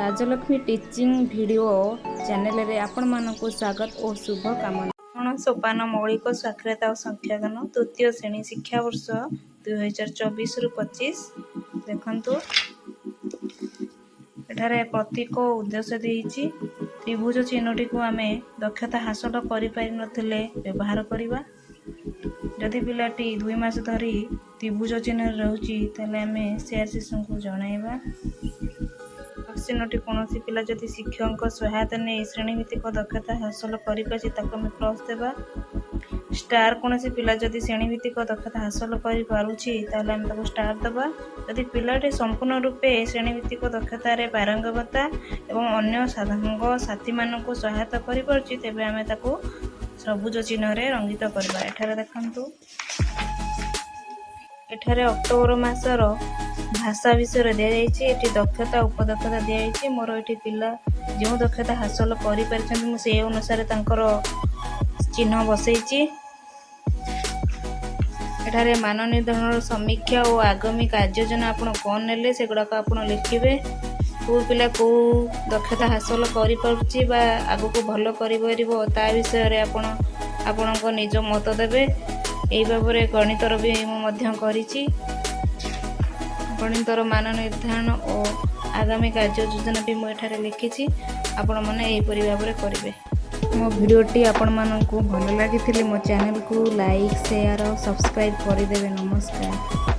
Rajalakshmi teaching video channel रे आपण मानकु स्वागत और शुभ कामना। सोपान मौलिक साक्षरता और संख्यागन तृतीय श्रेणी शिक्षा वर्ष 2024 रु 25 देखंतु एठारे प्रतीक उद्देश्य देइछि त्रिभुज चिन्हटी को आमे दक्षता हासिल करि पारि नथिले व्यवहार करिबा। जदि पिलाटी 2 मास धरी त्रिभुज चिन्ह रहउछि तले आमे शेयर शिशु को जणाइबा। चिन्हटी कौन पिला जदि शिक्षक सहायता नहीं श्रेणीभित्तिक दक्षता हासिल कर प्लस देवा। स्टार कौन पिला जदि श्रेणीभित्तिक दक्षता हासिल कर स्टार दबा। जदि पिलाटी संपूर्ण रूपे श्रेणीभित्तिक दक्षतार पारंगमता एवं अन्य साधक साथी मानक सहायता कर सबुज चिन्ह रंगित करवा। एठारे देखंतु एठारे अक्टोबर मासर भाषा विषय दि दक्षता उपदक्षता दि मोर ये पिला जो दक्षता हासिल कर अनुसार चिन्ह बसई। एठारे मान निर्धारण समीक्षा और आगामी कार्ययोजना आपड़ कौन ने से गुड़ाक आप लिखे कौ पिला कौ दक्षता हासिल कर आग को भल कर विषय आपण निज मत देवे। यही भाव में गणितर भी मुझे गणितर मान निर्धारण और आगामी कार्य योजना भी मुझे लिखी आपण मैंने यहीपरी भाव में करेंगे। मो भिडटी आपण मानक भल लगी मो चैनल को लाइक शेयर और सब्सक्राइब करदे। नमस्कार।